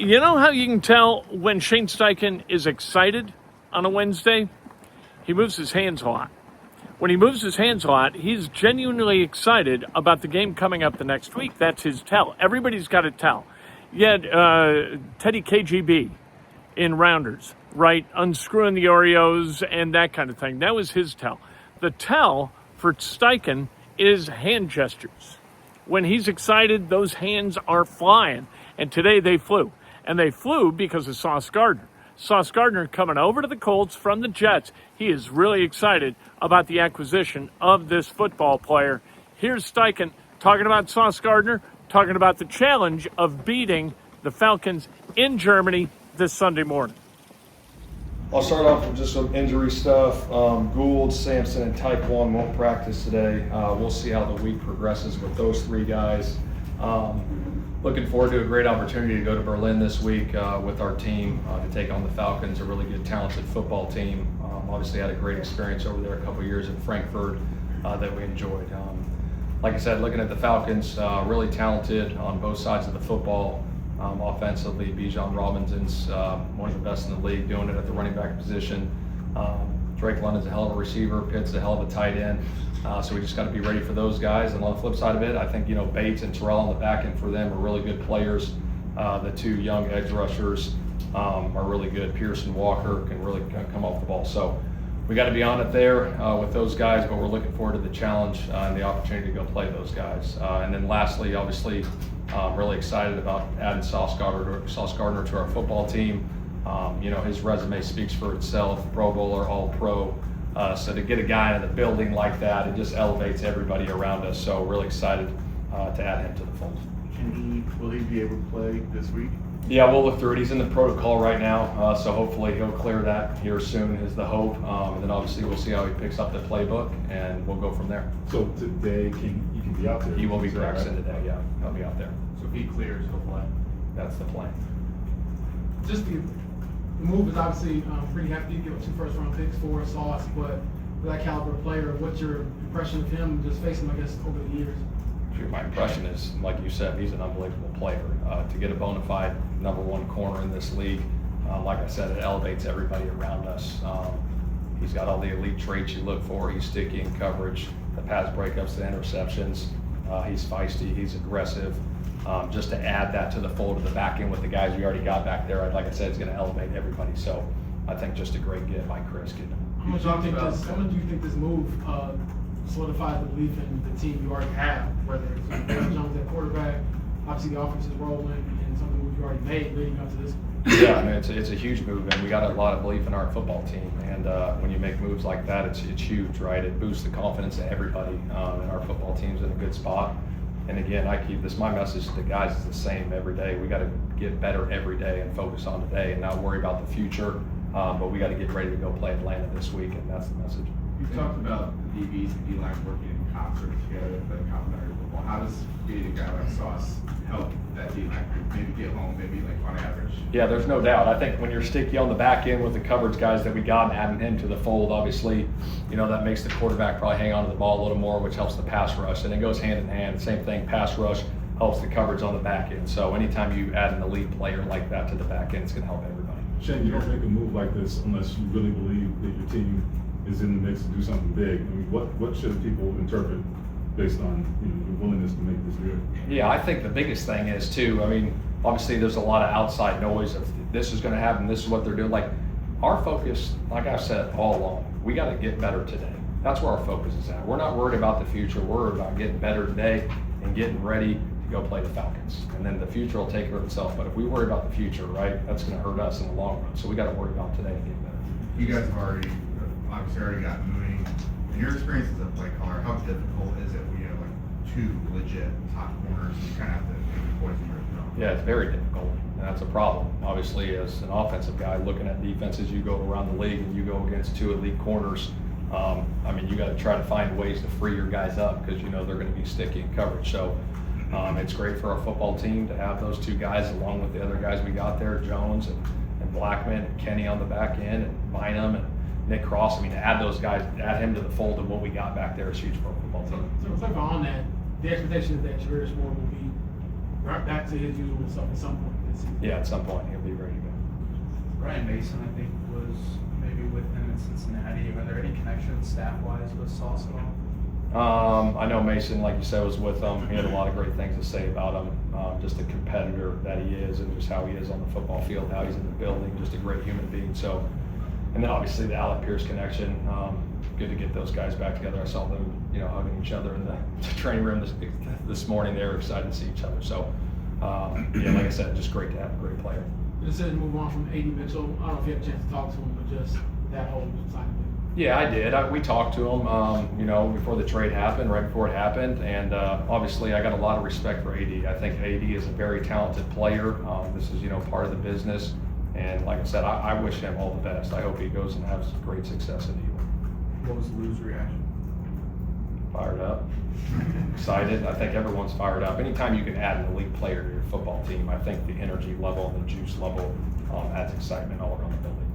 You know how you can tell when Shane Steichen is excited on a Wednesday? He moves his hands a lot. When he moves his hands a lot, he's genuinely excited about the game coming up the next week. That's his tell. Everybody's got a tell. You had Teddy KGB in Rounders, right? Unscrewing the Oreos and that kind of thing. That was his tell. The tell for Steichen is hand gestures. When he's excited, those hands are flying. And today they flew. And they flew because of Sauce Gardner. Sauce Gardner coming over to the Colts from the Jets. He is really excited about the acquisition of this football player. Here's Steichen talking about Sauce Gardner, talking about the challenge of beating the Falcons in Germany this Sunday morning. I'll start off with just some injury stuff. Gould, Sampson, and Taekwon won't practice today. We'll see how the week progresses with those three guys. Looking forward to a great opportunity to go to Berlin this week with our team to take on the Falcons, a really good, talented football team. Obviously had a great experience over there a couple years in Frankfurt that we enjoyed. Like I said, looking at the Falcons, really talented on both sides of the football. Offensively, Bijan Robinson's one of the best in the league, doing it at the running back position. Drake London's a hell of a receiver, Pitt's a hell of a tight end. So we just got to be ready for those guys. And on the flip side of it, I think, Bates and Terrell on the back end for them are really good players. The two young edge rushers are really good. Pearson Walker can really come off the ball. So we got to be on it there with those guys, but we're looking forward to the challenge and the opportunity to go play those guys. And then lastly, obviously, really excited about adding Sauce Gardner to our football team. His resume speaks for itself, Pro Bowler, All-Pro. So to get a guy in the building like that, it just elevates everybody around us. So really excited to add him to the fold. Will he be able to play this week? Yeah, we'll look through it. He's in the protocol right now, so hopefully he'll clear that here soon is the hope. And then obviously we'll see how he picks up the playbook, and we'll go from there. So today, he can be out there? He will be practicing today, yeah. He'll be out there. So if he clears, he'll play. That's the plan. Just the move is obviously pretty hefty. You give 2 first-round picks for Sauce, but with that caliber of player, what's your impression of him just facing him, I guess, over the years? My impression is, like you said, he's an unbelievable player. To get a bona fide #1 corner in this league, like I said, it elevates everybody around us. He's got all the elite traits you look for. He's sticky in coverage, the pass breakups, the interceptions. He's feisty, he's aggressive. Just to add that to the fold of the back end with the guys we already got back there, like I said, it's going to elevate everybody. So I think just a great get by Chris. How much do you think this move solidifies the belief in the team you already have, whether it's Aaron Jones at quarterback, obviously the offense is rolling, and some of the moves you already made leading up to this? Yeah, I mean, it's a huge move, and we got a lot of belief in our football team. And when you make moves like that, it's huge, right? It boosts the confidence of everybody, and our football team's in a good spot. And again, my message to the guys is the same every day. We got to get better every day and focus on today and not worry about the future. But we got to get ready to go play Atlanta this week, and that's the message. You talked about the DBs and D-line working in concert together for the complementary football. How does being a guy like Sauce help that D-line group maybe get home, maybe like on average? Yeah, there's no doubt. I think when you're sticky on the back end with the coverage guys that we got and adding him to the fold, obviously, that makes the quarterback probably hang on to the ball a little more, which helps the pass rush. And it goes hand in hand. Same thing, pass rush helps the coverage on the back end. So anytime you add an elite player like that to the back end, it's going to help everybody. Shane, you don't make a move like this unless you really believe that your team is in the mix to do something big. I mean, what should people interpret based on your willingness to make this deal? Yeah, I think the biggest thing is too, obviously there's a lot of outside noise of this is going to happen, this is what they're doing. Like our focus, like I said all along, we got to get better today. That's where our focus is at. We're not worried about the future. We're about getting better today and getting ready to go play the Falcons. And then the future will take care of itself. But if we worry about the future, right, that's going to hurt us in the long run. So we got to worry about today and get better. You guys have obviously already got moving. In your experience as a play caller, how difficult is it when you have like 2 legit top corners and you kind of have to make points in your own? Yeah, it's very difficult, and that's a problem. Obviously, as an offensive guy looking at defenses, you go around the league and you go against 2 elite corners. You got to try to find ways to free your guys up because they're going to be sticky in coverage. So it's great for our football team to have those 2 guys along with the other guys we got there, Jones and Blackman and Kenny on the back end and Bynum and Nick Cross. To add those guys, add him to the fold of what we got back there is huge for our football team. So on that, the expectation is that Javier Moore will be right back to his usual stuff at some point. this season. Yeah, at some point he'll be ready to go. Ryan Mason, I think, was maybe with him in Cincinnati. Are there any connections staff-wise with Sauce at all? I know Mason, like you said, was with him. He had a lot of great things to say about him. Just a competitor that he is, and just how he is on the football field, how he's in the building, just a great human being. So, and then obviously the Alec Pierce connection. Good to get those guys back together. I saw them, hugging each other in the training room this morning. They were excited to see each other. So, yeah, like I said, just great to have a great player. Just to move on from A.D. Mitchell, I don't know if you had a chance to talk to him, but just that whole side of it. Yeah, I did. We talked to him, before the trade happened, right before it happened, and obviously I got a lot of respect for AD. I think AD is a very talented player. This is, part of the business, and like I said, I wish him all the best. I hope he goes and has great success in Eagle. What was Lou's reaction? Fired up, excited. I think everyone's fired up. Anytime you can add an elite player to your football team, I think the energy level and the juice level adds excitement all around the building.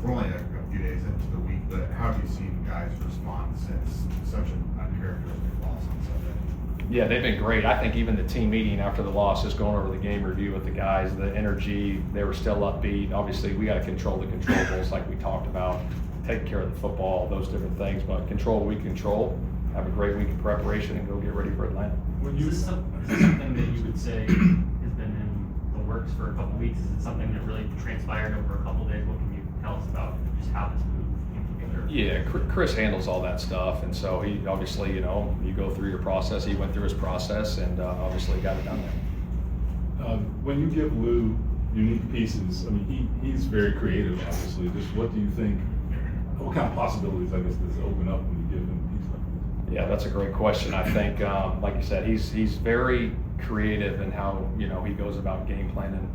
We're only a few days into the week, but how have you seen guys respond since such an uncharacteristic loss on Sunday? Yeah, they've been great. I think even the team meeting after the loss, just going over the game review with the guys, the energy, they were still upbeat. Obviously, we got to control the controllables like we talked about, take care of the football, those different things, but control what we control, have a great week of preparation, and go get ready for Atlanta. Is this something that you would say has been in the works for a couple weeks? Is it something that really transpired over a couple days? What can you tell us about just how this move came together? Yeah, Chris handles all that stuff, and so he obviously, you go through your process. He went through his process, and obviously got it done there. When you give Lou unique pieces, I mean, he's very creative, obviously. Just what do you think, what kind of possibilities, I guess, does it open up when you give him a piece like this? Yeah, that's a great question. I think, like you said, he's very creative in how he goes about game planning,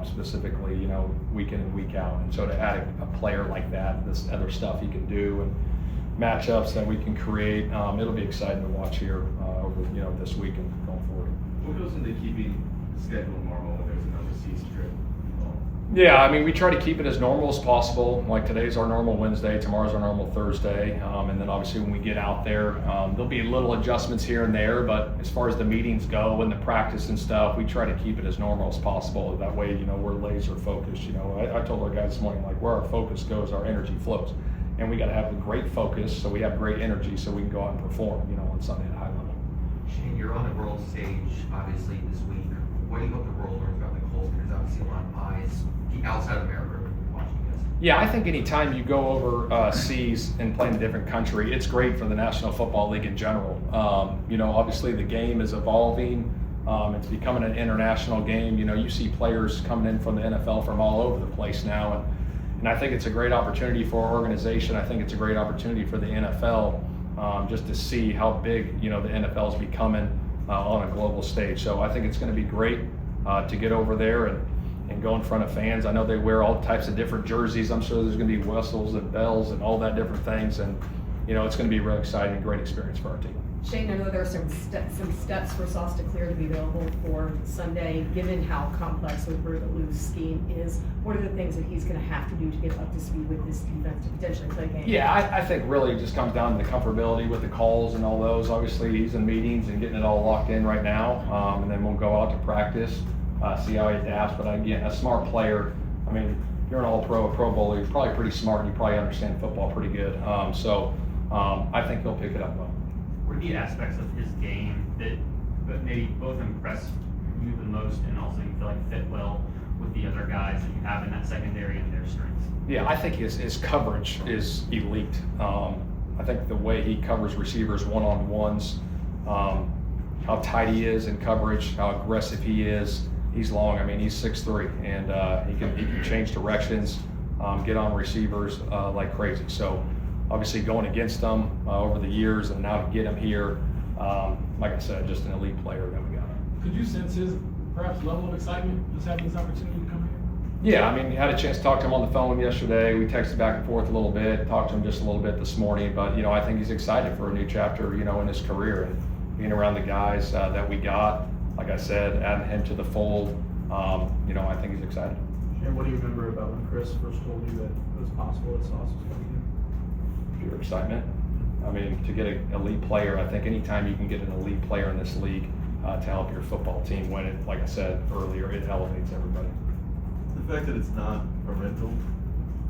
specifically week in and week out. And so to add a player like that, this other stuff he can do and matchups that we can create, it'll be exciting to watch here over this week and going forward. What goes into keeping the schedule normal when there's an overseas trip involved? Yeah, I mean, we try to keep it as normal as possible. Like today's our normal Wednesday, tomorrow's our normal Thursday, and then obviously when we get out there, there'll be little adjustments here and there, but as far as the meetings go and the practice and stuff, we try to keep it as normal as possible. That way, we're laser focused. I told our guys this morning, like, where our focus goes, our energy flows. And we got to have a great focus so we have great energy so we can go out and perform, on Sunday at a high level. Shane, you're on the world stage, obviously, this week. What do you hope the world learns about the Colts? There's obviously a lot of eyes outside of America watching this. Yeah, I think anytime you go overseas and play in a different country, it's great for the National Football League in general. Obviously the game is evolving. It's becoming an international game. You see players coming in from the NFL from all over the place now. And I think it's a great opportunity for our organization. I think it's a great opportunity for the NFL just to see how big, the NFL is becoming on a global stage. So I think it's going to be great to get over there and go in front of fans. I know they wear all types of different jerseys. I'm sure there's going to be whistles and bells and all that different things. And, it's going to be a real exciting, great experience for our team. Shane, I know there are some steps for Sauce to clear to be available for Sunday. Given how complex with Lou's scheme is, what are the things that he's going to have to do to get up to speed with this defense to potentially play a game? Yeah, I think really it just comes down to the comfortability with the calls and all those. Obviously, he's in meetings and getting it all locked in right now, and then we'll go out to practice, see how he adapts. But again, a smart player, I mean, you're an all-pro, a Pro Bowler, you're probably pretty smart and you probably understand football pretty good. So I think he'll pick it up well. What are the aspects of his game that maybe both impress you the most and also you feel like fit well with the other guys that you have in that secondary and their strengths? Yeah, I think his coverage is elite. I think the way he covers receivers one-on-ones, how tight he is in coverage, how aggressive he is. He's long. I mean, he's 6'3", and he can change directions, get on receivers like crazy. So obviously going against them over the years and now to get him here, like I said, just an elite player that we got. Could you sense his perhaps level of excitement just having this opportunity to come here? Yeah, I mean, had a chance to talk to him on the phone yesterday. We texted back and forth a little bit, talked to him just a little bit this morning, but I think he's excited for a new chapter, in his career and being around the guys that we got. Like I said, adding him to the fold, I think he's excited. And what do you remember about when Chris first told you that it was possible that Sauce was coming in? Pure excitement. I mean, to get an elite player, I think anytime you can get an elite player in this league to help your football team win it, like I said earlier, it elevates everybody. fact that it's not a rental,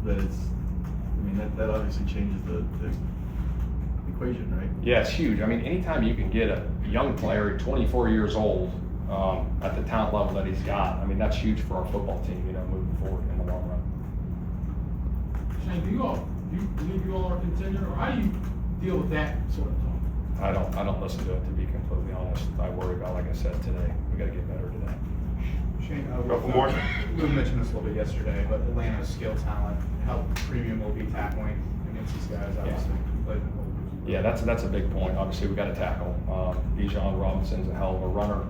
that it's, I mean, that obviously changes the equation, right? Yeah, it's huge. I mean, anytime you can get a young player, 24 years old, at the talent level that he's got, I mean, that's huge for our football team, moving forward in the long run. Shane, do you believe you all are a contender, or how do you deal with that sort of talk? I don't listen to it, to be completely honest. I worry about, like I said today, we got to get better today. Shane, Couple more. we mentioned this a little bit yesterday, but Atlanta's skill talent, how premium will be tackling against these guys, obviously. Yeah, that's a big point. Obviously, we got to tackle. Bijan Robinson's a hell of a runner.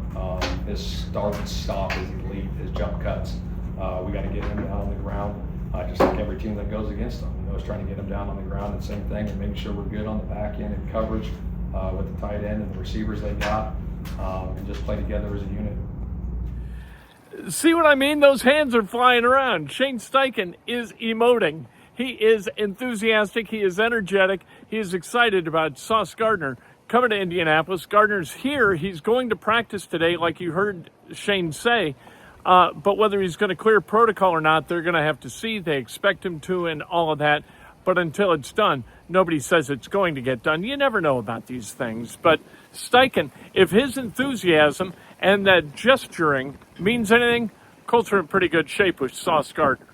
His start and stop is elite. His jump cuts. We got to get him down on the ground. Just like every team that goes against him, is trying to get him down on the ground. And same thing, and making sure we're good on the back end and coverage with the tight end and the receivers they got, and just play together as a unit. See what I mean? Those hands are flying around. Shane Steichen is emoting. He is enthusiastic. He is energetic. He is excited about Sauce Gardner coming to Indianapolis. Gardner's here. He's going to practice today, like you heard Shane say. But whether he's going to clear protocol or not, they're going to have to see. They expect him to and all of that. But until it's done, nobody says it's going to get done. You never know about these things. But Steichen, if his enthusiasm and that gesturing means anything, Colts are in pretty good shape with Sauce Gardner.